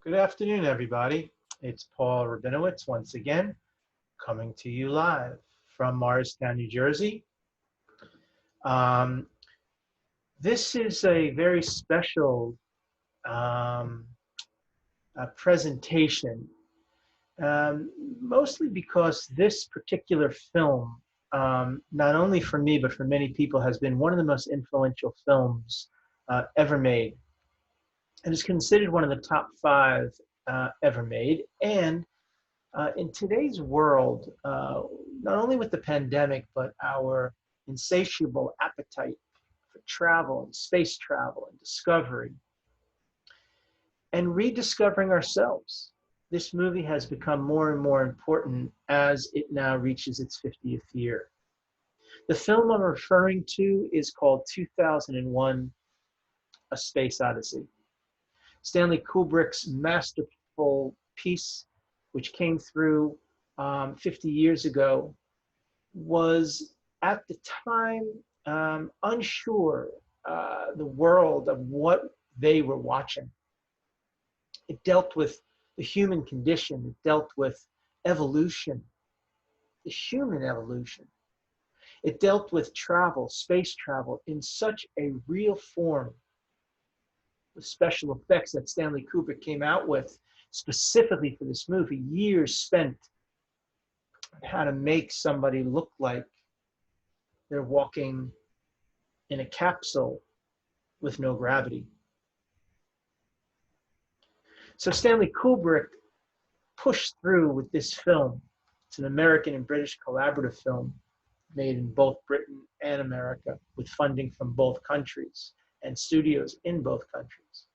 Good afternoon, everybody. It's Paul Rabinowitz once again, coming to you live from Morristown, New Jersey. Um, this is a very special presentation, mostly because this particular film, not only for me, but for many people, has been one of the most influential films ever made. And is considered one of the top five ever made. And in today's world, not only with the pandemic, but our insatiable appetite for travel and space travel and discovery and rediscovering ourselves, this movie has become more and more important as it now reaches its 50th year. The film I'm referring to is called 2001: A Space Odyssey. Stanley Kubrick's masterful piece, which came through 50 years ago, was at the time unsure the world of what they were watching. It dealt with the human condition. It dealt with evolution, the human evolution. It dealt with travel, space travel, in such a real form. The special effects that Stanley Kubrick came out with specifically for this movie, years spent on how to make somebody look like they're walking in a capsule with no gravity. So Stanley Kubrick pushed through with this film. It's an American and British collaborative film made in both Britain and America with funding from both countries and studios in both countries.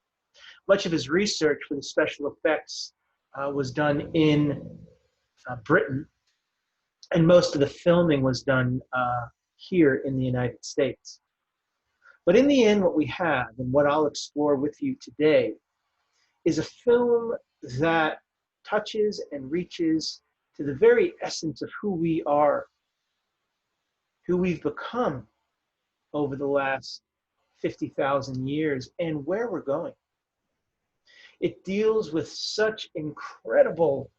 Much of his research for the special effects was done in Britain, and most of the filming was done here in the United States. But in the end, what we have, and what I'll explore with you today, is a film that touches and reaches to the very essence of who we are, who we've become over the last 50,000 years, and where we're going. It deals with such incredible,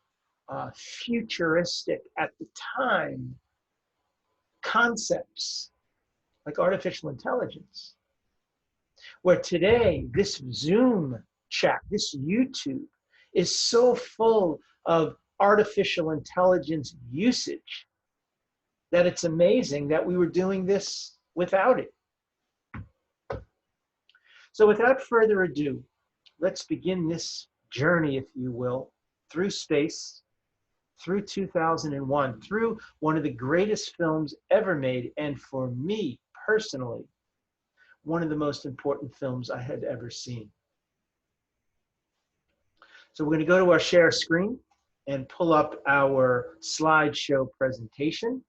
futuristic, at the time, concepts like artificial intelligence, where today this Zoom chat, this YouTube, is so full of artificial intelligence usage that it's amazing that we were doing this without it. So without further ado, let's begin this journey, if you will, through space, through 2001, through one of the greatest films ever made, and for me personally, one of the most important films I had ever seen. So we're going to go to our share screen and pull up our slideshow presentation.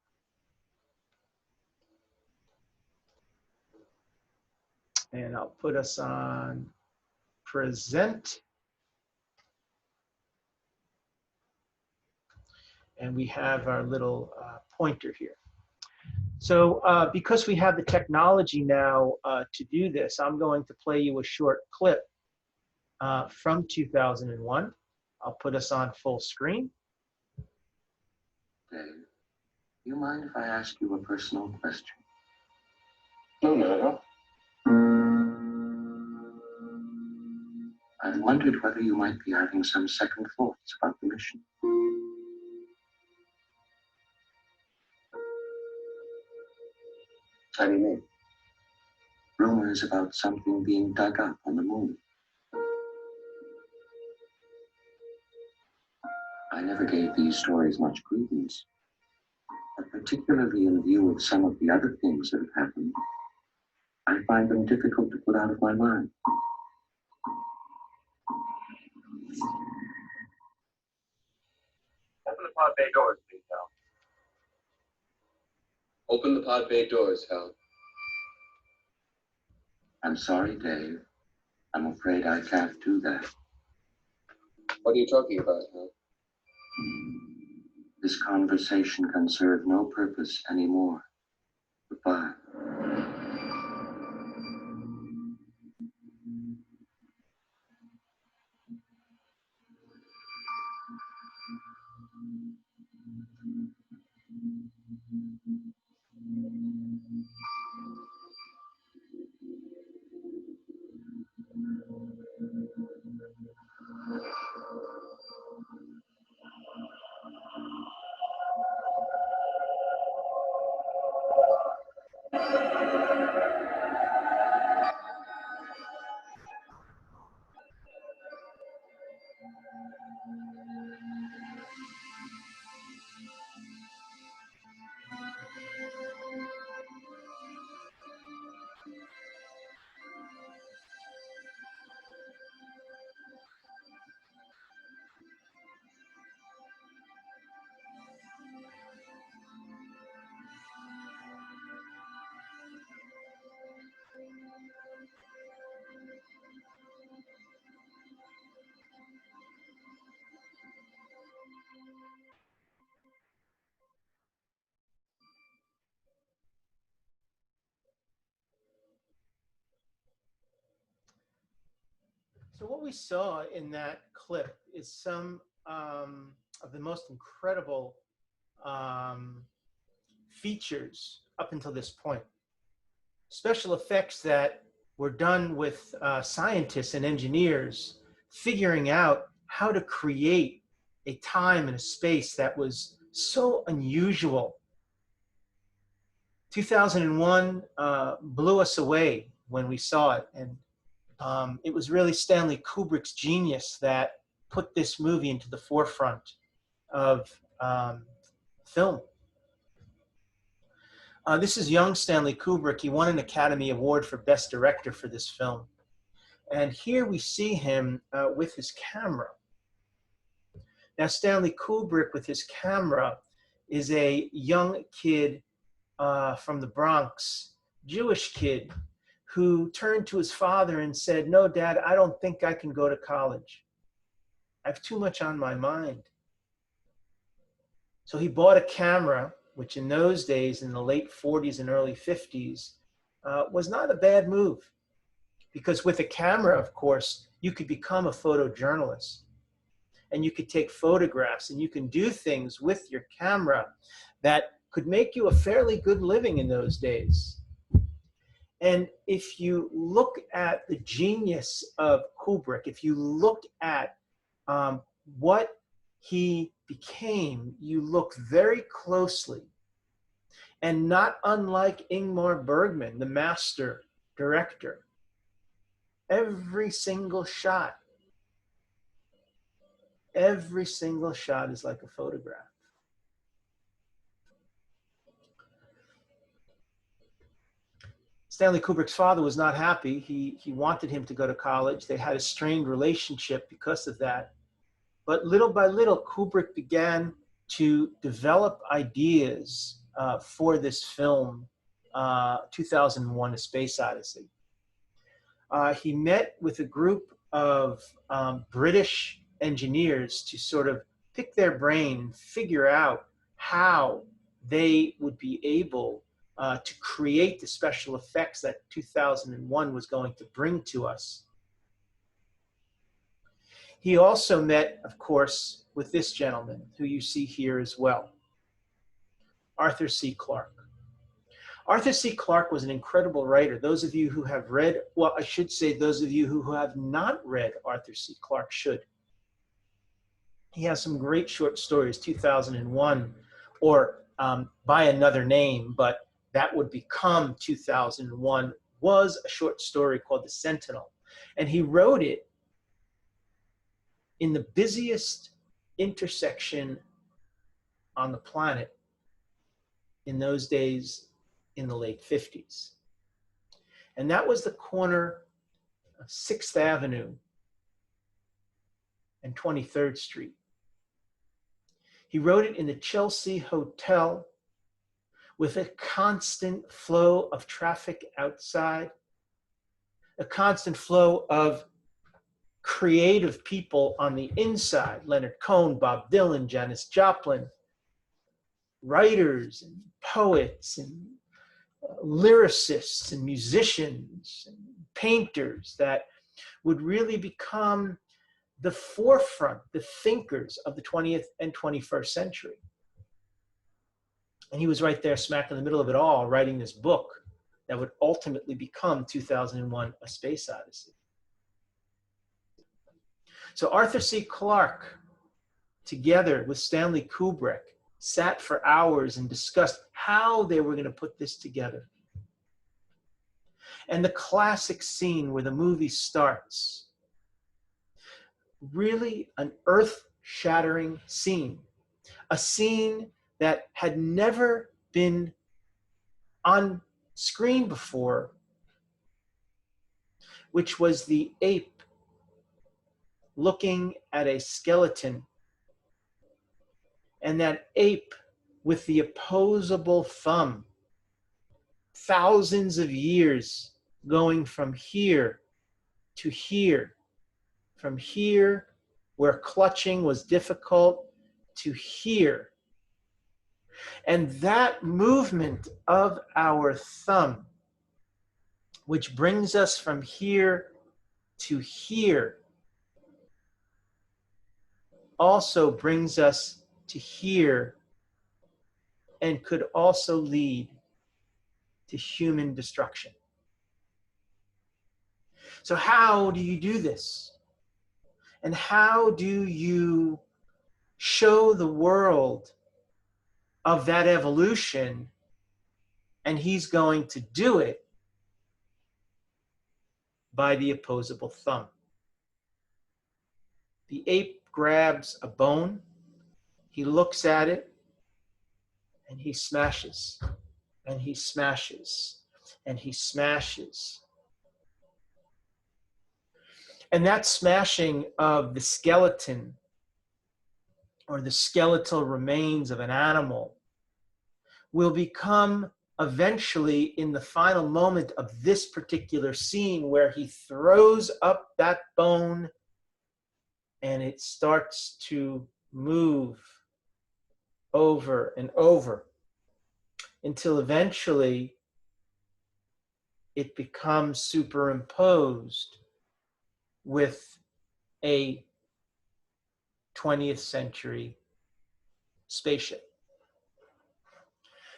And I'll put us on present. And we have our little pointer here. So because we have the technology now to do this, I'm going to play you a short clip from 2001. I'll put us on full screen. Dave, do you mind if I ask you a personal question? No, not at all. I've wondered whether you might be having some second thoughts about the mission. How do you mean? Rumors about something being dug up on the moon. I never gave these stories much credence, but particularly in view of some of the other things that have happened, I find them difficult to put out of my mind. Open the pod bay doors, please, Hal. Open the pod bay doors, Hal. I'm sorry, Dave. I'm afraid I can't do that. What are you talking about, Hal? This conversation can serve no purpose anymore. Goodbye. So what we saw in that clip is some of the most incredible features up until this point. Special effects that were done with scientists and engineers figuring out how to create a time and a space that was so unusual. 2001 blew us away when we saw it, and it was really Stanley Kubrick's genius that put this movie into the forefront of film. This is young Stanley Kubrick. He won an Academy Award for Best Director for this film. And here we see him with his camera. Now, Stanley Kubrick with his camera is a young kid from the Bronx, Jewish kid, who turned to his father and said, "No, Dad, I don't think I can go to college. I have too much on my mind." So he bought a camera, which in those days, in the late 40s and early 50s, was not a bad move. Because with a camera, of course, you could become a photojournalist. And you could take photographs, and you can do things with your camera that could make you a fairly good living in those days. And if you look at the genius of Kubrick, if you look at what he became, you look very closely. And not unlike Ingmar Bergman, the master director, every single shot is like a photograph. Stanley Kubrick's father was not happy. He wanted him to go to college. They had a strained relationship because of that. But little by little, Kubrick began to develop ideas for this film, 2001: A Space Odyssey. He met with a group of British engineers to sort of pick their brain and figure out how they would be able to create the special effects that 2001 was going to bring to us. He also met, of course, with this gentleman, who you see here as well, Arthur C. Clarke. Arthur C. Clarke was an incredible writer. Those of you who have read, well, I should say those of you who have not read Arthur C. Clarke should. He has some great short stories, 2001, or By Another Name, but that would become 2001, was a short story called The Sentinel. And he wrote it in the busiest intersection on the planet in those days in the late 50s. And that was the corner of 6th Avenue and 23rd Street. He wrote it in the Chelsea Hotel with a constant flow of traffic outside, a constant flow of creative people on the inside, Leonard Cohen, Bob Dylan, Janis Joplin, writers and poets and lyricists and musicians and painters that would really become the forefront, the thinkers of the 20th and 21st century. And he was right there smack in the middle of it all, writing this book that would ultimately become 2001: A Space Odyssey. So Arthur C. Clarke, together with Stanley Kubrick, sat for hours and discussed how they were going to put this together. And the classic scene where the movie starts, really an earth-shattering scene, a scene that had never been on screen before, which was the ape looking at a skeleton, and that ape with the opposable thumb, thousands of years going from here to here, from here where clutching was difficult to here. And that movement of our thumb, which brings us from here to here, also brings us to here and could also lead to human destruction. So how do you do this? And how do you show the world of that evolution? And he's going to do it by the opposable thumb. The ape grabs a bone, he looks at it, and he smashes, and he smashes, and he smashes. And that smashing of the skeleton or the skeletal remains of an animal will become eventually, in the final moment of this particular scene, where he throws up that bone and it starts to move over and over until eventually it becomes superimposed with a 20th century spaceship.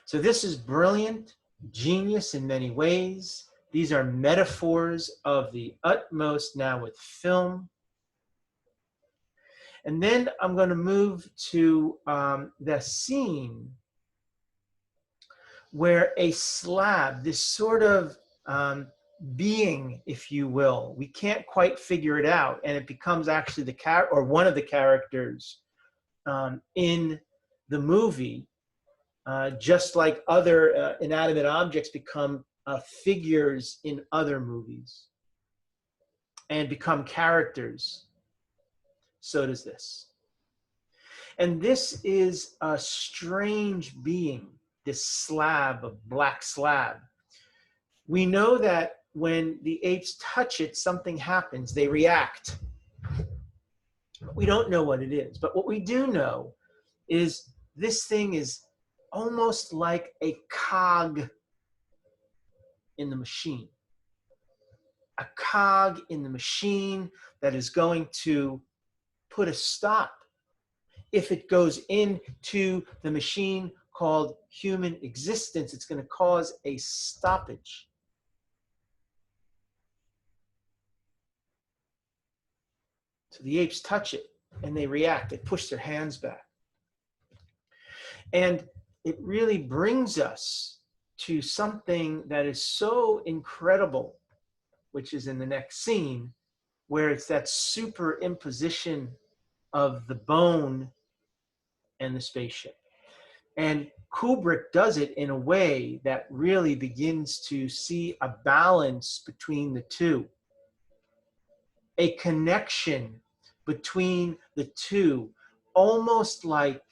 So this is brilliant, genius in many ways. These are metaphors of the utmost now with film. And then I'm going to move to the scene where a slab, this sort of being, if you will, we can't quite figure it out, and it becomes actually the or one of the characters in the movie, just like other inanimate objects become figures in other movies and become characters. So does this. And this is a strange being, this slab, of black slab. We know that when the apes touch it, something happens, they react. We don't know what it is, but what we do know is this thing is almost like a cog in the machine. A cog in the machine that is going to put a stop if it goes into the machine called human existence. It's going to cause a stoppage. So the apes touch it and they react, they push their hands back. And it really brings us to something that is so incredible, which is in the next scene, where it's that superimposition of the bone and the spaceship. And Kubrick does it in a way that really begins to see a balance between the two, a connection between the two, almost like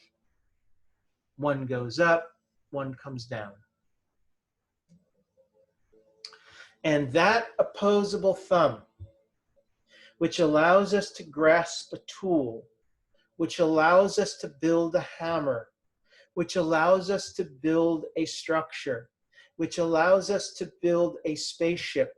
one goes up, one comes down. And that opposable thumb, which allows us to grasp a tool, which allows us to build a hammer, which allows us to build a structure, which allows us to build a spaceship,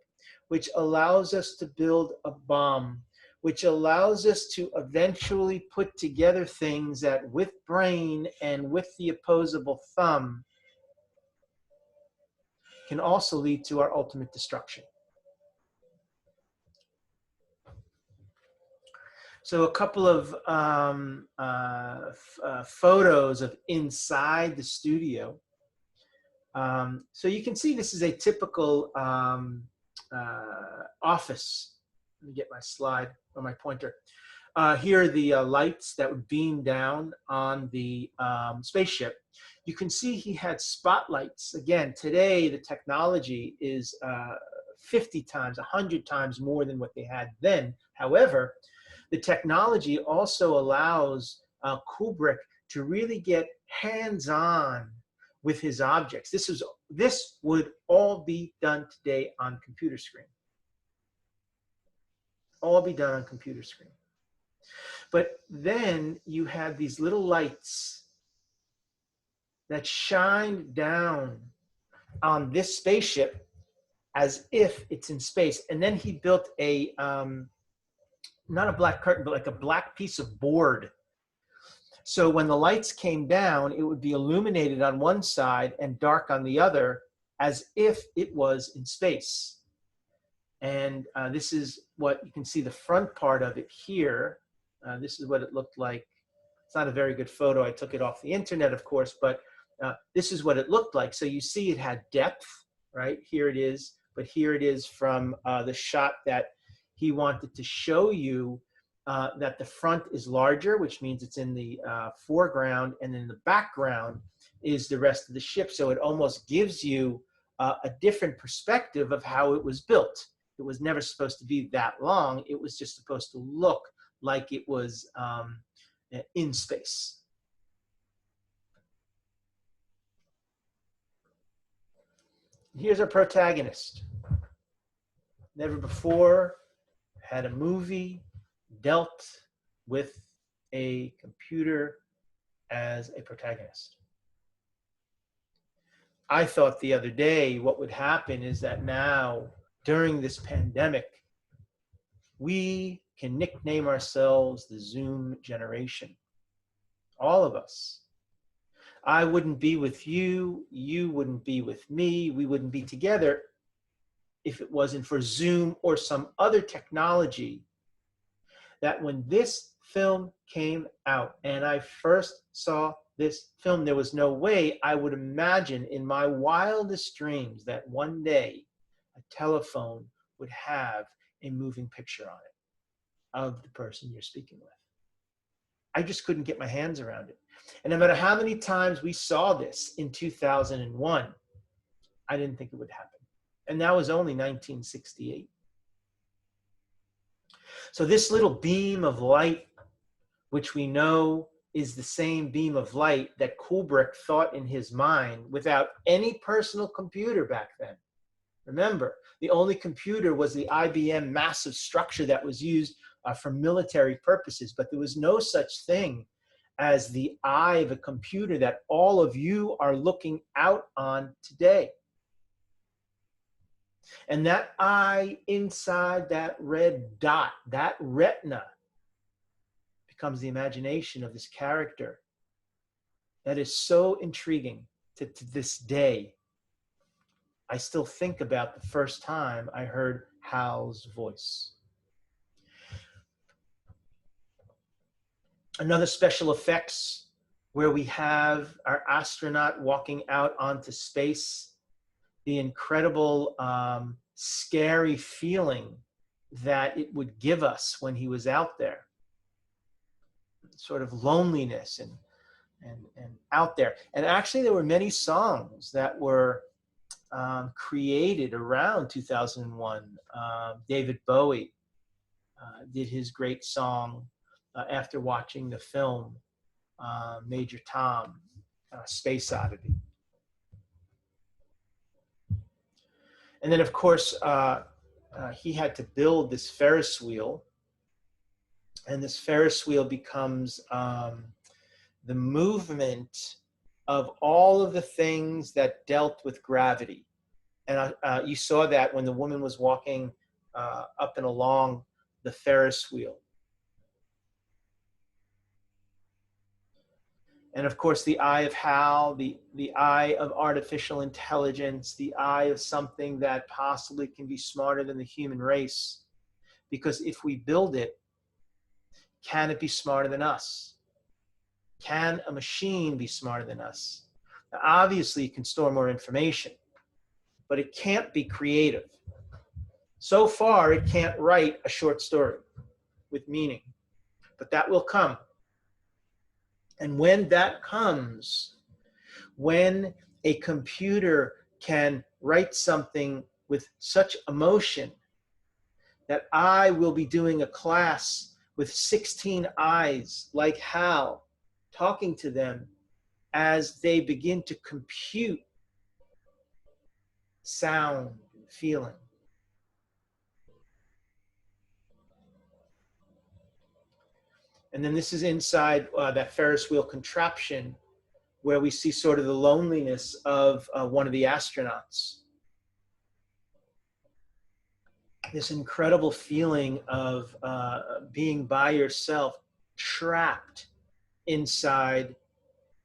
which allows us to build a bomb, which allows us to eventually put together things that with brain and with the opposable thumb can also lead to our ultimate destruction. So a couple of photos of inside the studio. So you can see this is a typical office. Let me get my slide or my pointer. Here are the lights that would beam down on the spaceship. You can see he had spotlights. Again, today the technology is 50 times, 100 times more than what they had then. However, the technology also allows Kubrick to really get hands-on with his objects. This would all be done today on computer screen. All be done on computer screen. But then you have these little lights that shine down on this spaceship as if it's in space. And then he built a, not a black curtain, but like a black piece of board. So when the lights came down, it would be illuminated on one side and dark on the other, as if it was in space. And this is what you can see the front part of it here. This is what it looked like. It's not a very good photo. I took it off the internet, of course, but this is what it looked like. So you see it had depth, right? Here it is, but here it is from the shot that he wanted to show you that the front is larger, which means it's in the foreground, and in the background is the rest of the ship. So it almost gives you a different perspective of how it was built. It was never supposed to be that long. It was just supposed to look like it was in space. Here's our protagonist. Never before had a movie dealt with a computer as a protagonist. I thought the other day what would happen is that now, during this pandemic, we can nickname ourselves the Zoom generation. All of us. I wouldn't be with you, you wouldn't be with me, we wouldn't be together if it wasn't for Zoom or some other technology. That when this film came out and I first saw this film, there was no way I would imagine in my wildest dreams that one day a telephone would have a moving picture on it of the person you're speaking with. I just couldn't get my hands around it. And no matter how many times we saw this in 2001, I didn't think it would happen. And that was only 1968. So this little beam of light, which we know is the same beam of light that Kubrick thought in his mind without any personal computer back then. Remember, the only computer was the IBM massive structure that was used for military purposes, but there was no such thing as the eye of a computer that all of you are looking out on today. And that eye inside that red dot, that retina, becomes the imagination of this character that is so intriguing to this day. I still think about the first time I heard Hal's voice. Another special effects where we have our astronaut walking out onto space, the incredible, scary feeling that it would give us when he was out there. Sort of loneliness and out there. And actually there were many songs that were created around 2001. David Bowie did his great song after watching the film Major Tom, Space Odyssey. And then of course he had to build this Ferris wheel, and this Ferris wheel becomes the movement of all of the things that dealt with gravity. And you saw that when the woman was walking up and along the Ferris wheel. And of course, the eye of Hal, the eye of artificial intelligence, the eye of something that possibly can be smarter than the human race. Because if we build it, can it be smarter than us? Can a machine be smarter than us? Now, obviously, it can store more information, but it can't be creative. So far, it can't write a short story with meaning, but that will come. And when that comes, when a computer can write something with such emotion that I will be doing a class with 16 eyes like Hal, talking to them as they begin to compute sound and feeling. And then this is inside that Ferris wheel contraption where we see sort of the loneliness of one of the astronauts. This incredible feeling of being by yourself, trapped inside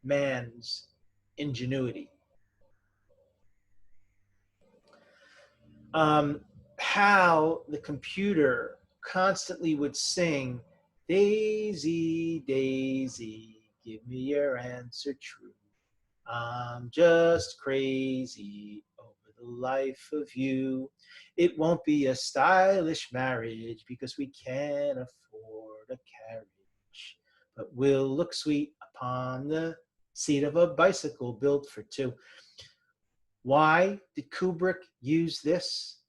man's ingenuity. How the computer constantly would sing, Daisy, Daisy, give me your answer true. I'm just crazy over the life of you. It won't be a stylish marriage because we can't afford a carriage, but we'll look sweet upon the seat of a bicycle built for two. Why did Kubrick use this?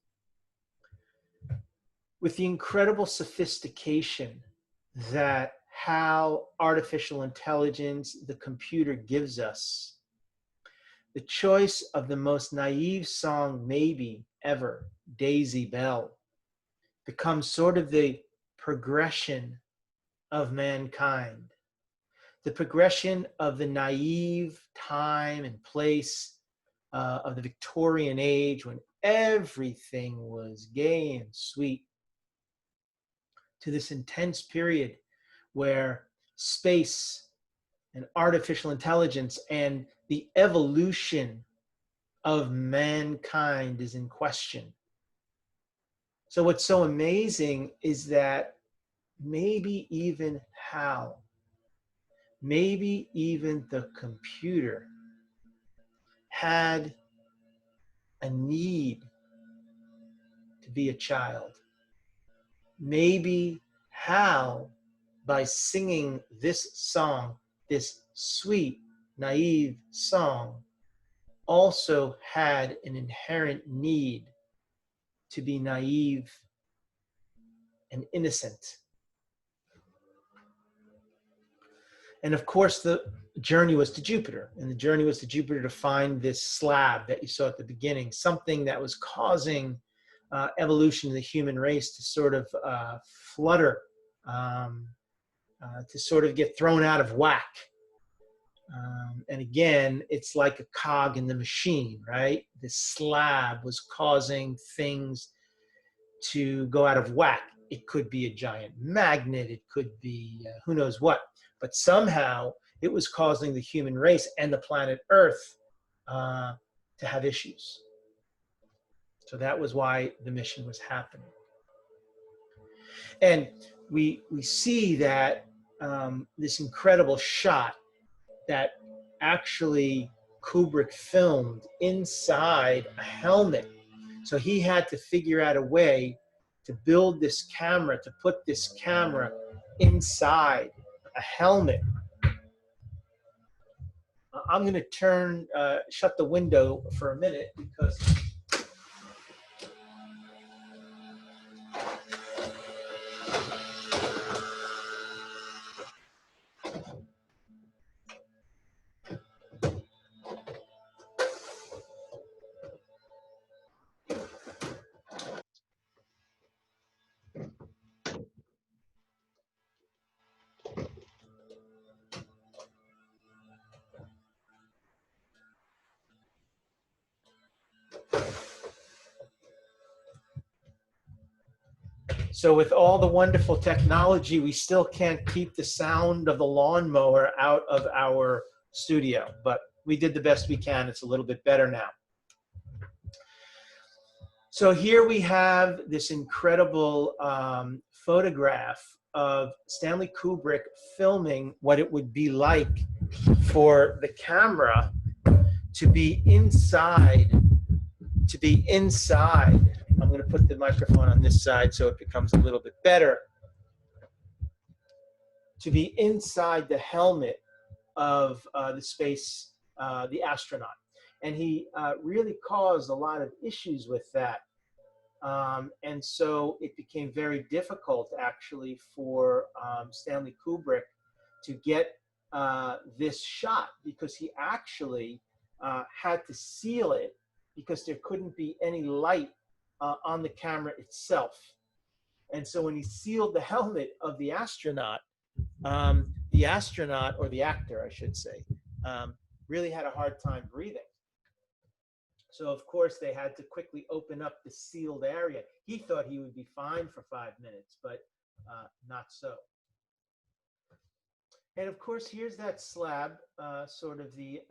With the incredible sophistication that how artificial intelligence, the computer gives us, the choice of the most naive song maybe ever, Daisy Bell, becomes sort of the progression of mankind, the progression of the naive time and place of the Victorian age when everything was gay and sweet, to this intense period where space and artificial intelligence and the evolution of mankind is in question. So what's so amazing is that maybe even Hal, maybe even the computer had a need to be a child. Maybe Hal, by singing this song, this sweet, naive song, also had an inherent need to be naive and innocent. And of course, the journey was to Jupiter. And the journey was to Jupiter to find this slab that you saw at the beginning, something that was causing evolution of the human race to sort of flutter, to sort of get thrown out of whack. And again, it's like a cog in the machine, right? This slab was causing things to go out of whack. It could be a giant magnet. It could be who knows what. But somehow it was causing the human race and the planet Earth to have issues. So that was why the mission was happening. And we see that this incredible shot that actually Kubrick filmed inside a helmet. So he had to figure out a way to build this camera, to put this camera inside a helmet. I'm going to shut the window for a minute because So with all the wonderful technology, we still can't keep the sound of the lawnmower out of our studio, but we did the best we can. It's a little bit better now. So here we have this incredible photograph of Stanley Kubrick filming what it would be like for the camera to be inside. I'm going to put the microphone on this side so it becomes a little bit better. To be inside the helmet of the astronaut. And he really caused a lot of issues with that. And so it became very difficult, actually, for Stanley Kubrick to get this shot, because he actually had to seal it because there couldn't be any light on the camera itself. And so when he sealed the helmet of the astronaut, or the actor, I should say, really had a hard time breathing. So, of course, they had to quickly open up the sealed area. He thought he would be fine for 5 minutes, but not so. And, of course, here's that slab, sort of the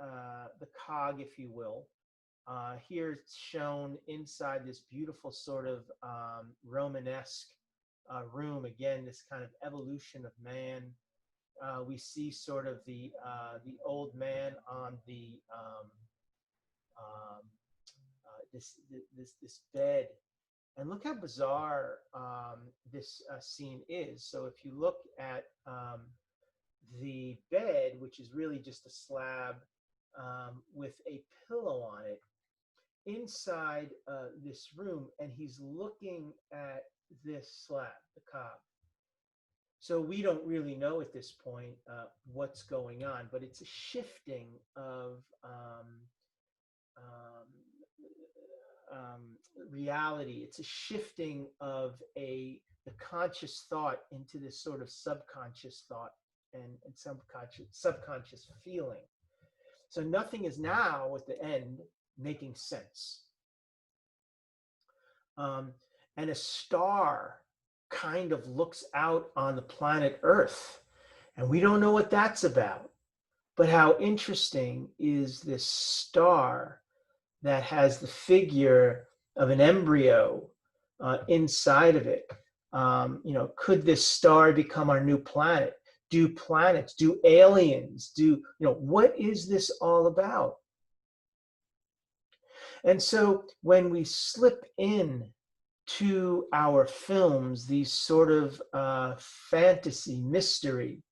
cog, if you will. Here it's shown inside this beautiful sort of Romanesque room. Again, this kind of evolution of man. We see sort of the old man on the this bed, and look how bizarre this scene is. So if you look at the bed, which is really just a slab with a pillow on it, inside this room, and he's looking at this slab, the cob. So we don't really know at this point what's going on, but it's a shifting of reality. It's a shifting of the conscious thought into this sort of subconscious thought and subconscious feeling. So nothing is now at the end making sense. And a star kind of looks out on the planet Earth, and we don't know what that's about. But how interesting is this star that has the figure of an embryo inside of it? Could this star become our new planet? Do planets, do aliens, what is this all about? And so when we slip in to our films, these sort of fantasy, mystery,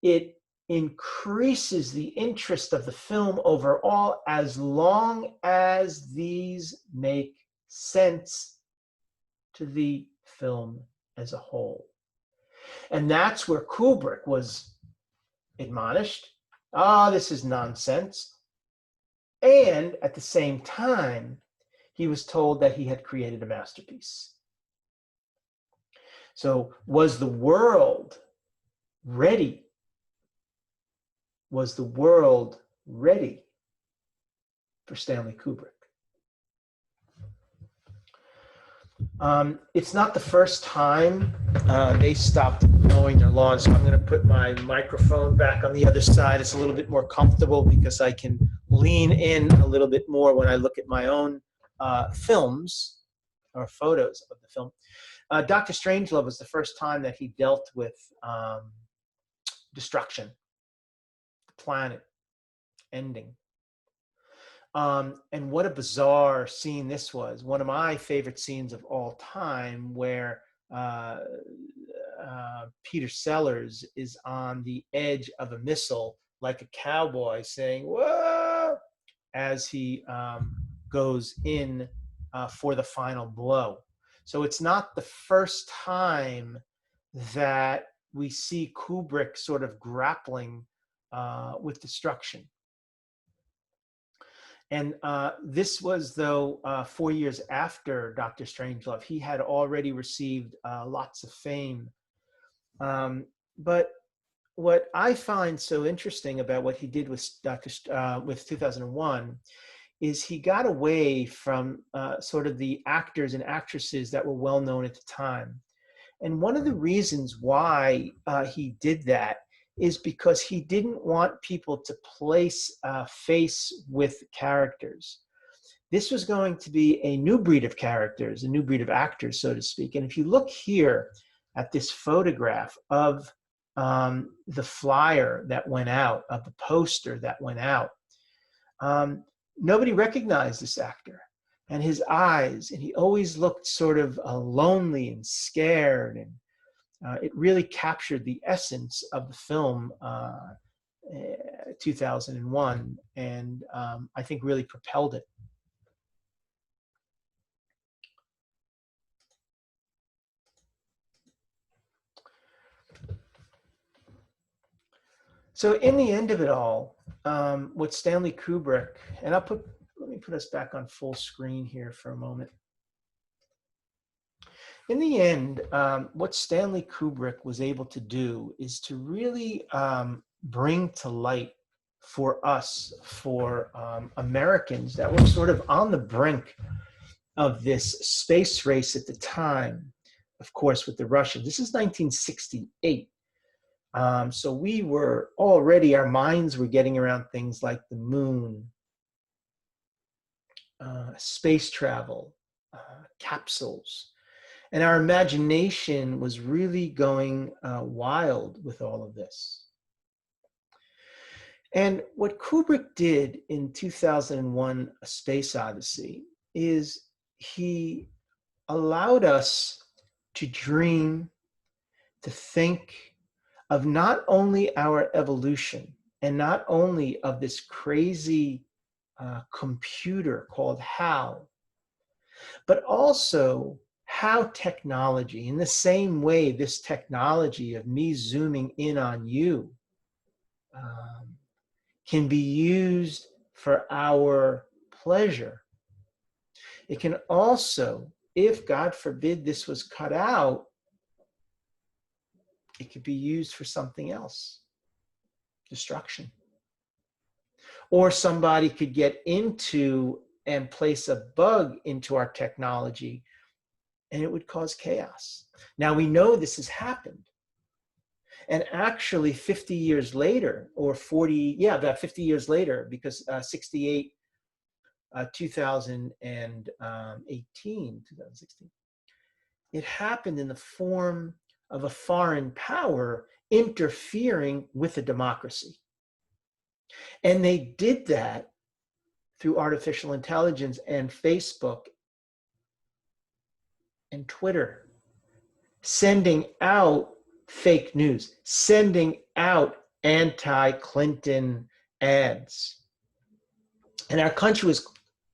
it increases the interest of the film overall, as long as these make sense to the film as a whole. And that's where Kubrick was admonished. This is nonsense. And at the same time, he was told that he had created a masterpiece. So was the world ready? Was the world ready for Stanley Kubrick? It's not the first time they stopped mowing their lawn, so I'm going to put my microphone back on the other side. It's a little bit more comfortable because I can lean in a little bit more when I look at my own films or photos of the film. Dr. Strangelove was the first time that he dealt with destruction, the planet ending. And what a bizarre scene this was. One of my favorite scenes of all time, where Peter Sellers is on the edge of a missile like a cowboy saying, "Whoa," as he goes in for the final blow. So it's not the first time that we see Kubrick sort of grappling with destruction. And this was, though, 4 years after Dr. Strangelove. He had already received lots of fame. But what I find so interesting about what he did with with 2001 is he got away from sort of the actors and actresses that were well known at the time. And one of the reasons why he did that is because he didn't want people to place face with characters. This was going to be a new breed of characters, a new breed of actors, so to speak. And if you look here at this photograph of the flyer that went out, of the poster that went out, nobody recognized this actor. And his eyes, and he always looked sort of lonely and scared. And it really captured the essence of the film 2001, and I think really propelled it. So in the end of it all, what Stanley Kubrick, and let me put us back on full screen here for a moment. In the end, what Stanley Kubrick was able to do is to really bring to light for us, for Americans that were sort of on the brink of this space race at the time, of course, with the Russians. This is 1968. So we were already, our minds were getting around things like the moon, space travel, capsules. And our imagination was really going wild with all of this. And what Kubrick did in 2001, A Space Odyssey, is he allowed us to dream, to think of not only our evolution and not only of this crazy computer called HAL, but also how technology, in the same way this technology of me zooming in on you, can be used for our pleasure. It can also, if God forbid this was cut out, it could be used for something else, destruction. Or somebody could get into and place a bug into our technology, and it would cause chaos. Now we know this has happened. And actually 50 years later, or 40, yeah, about 50 years later, because 68, 2018, 2016, it happened in the form of a foreign power interfering with a democracy. And they did that through artificial intelligence and Facebook and Twitter, sending out fake news, sending out anti-Clinton ads. And our country was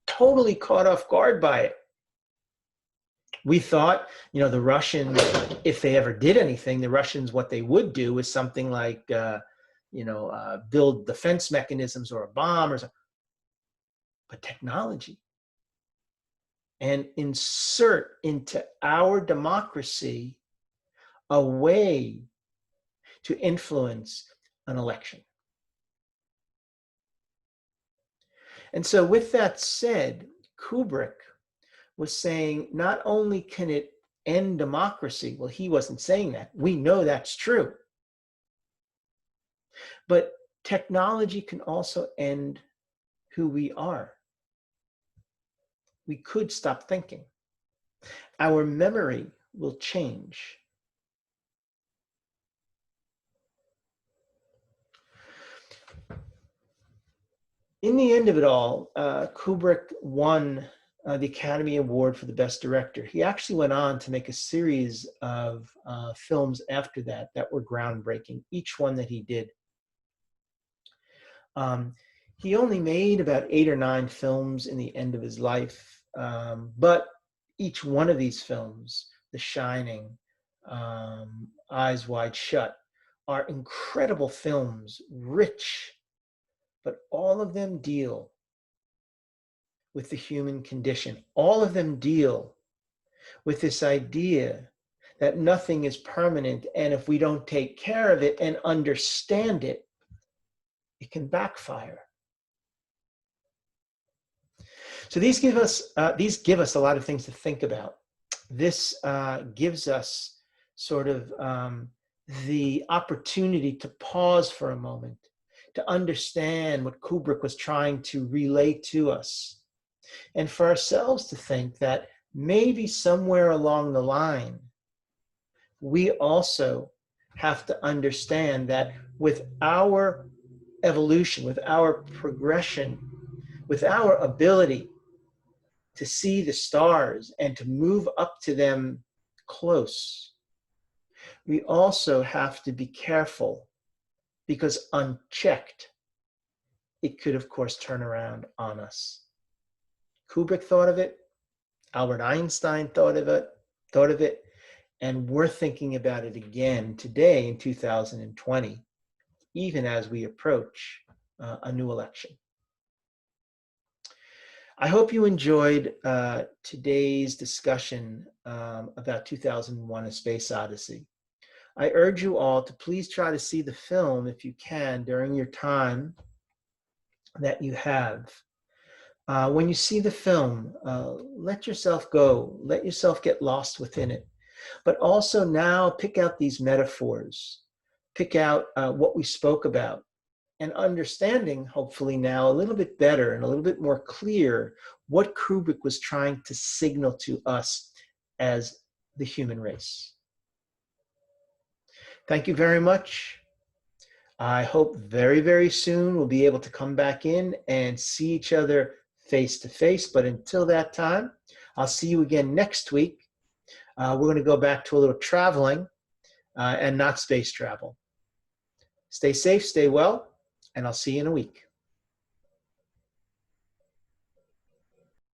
totally caught off guard by it. We thought, the Russians, if they ever did anything, the Russians, what they would do is something like, build defense mechanisms or a bomb or something. But technology. And insert into our democracy a way to influence an election. And so with that said, Kubrick was saying, not only can it end democracy, well, he wasn't saying that. We know that's true. But technology can also end who we are. We could stop thinking. Our memory will change. In the end of it all, Kubrick won the Academy Award for the Best Director. He actually went on to make a series of films after that were groundbreaking, each one that he did. He only made about 8 or 9 films in the end of his life, but each one of these films, The Shining, Eyes Wide Shut, are incredible films, rich, but all of them deal with the human condition. All of them deal with this idea that nothing is permanent, and if we don't take care of it and understand it, it can backfire. So these give us a lot of things to think about. This gives us sort of the opportunity to pause for a moment, to understand what Kubrick was trying to relay to us, and for ourselves to think that maybe somewhere along the line, we also have to understand that with our evolution, with our progression, with our ability to see the stars and to move up to them close, we also have to be careful, because unchecked, it could, of course, turn around on us. Kubrick thought of it, Albert Einstein thought of it, and we're thinking about it again today in 2020, even as we approach a new election. I hope you enjoyed today's discussion about 2001: A Space Odyssey. I urge you all to please try to see the film if you can during your time that you have. When you see the film, let yourself go, let yourself get lost within it. But also now pick out these metaphors, pick out what we spoke about, and understanding, hopefully now, a little bit better and a little bit more clear what Kubrick was trying to signal to us as the human race. Thank you very much. I hope very, very soon we'll be able to come back in and see each other face to face. But until that time, I'll see you again next week. We're going to go back to a little traveling and not space travel. Stay safe, stay well, and I'll see you in a week.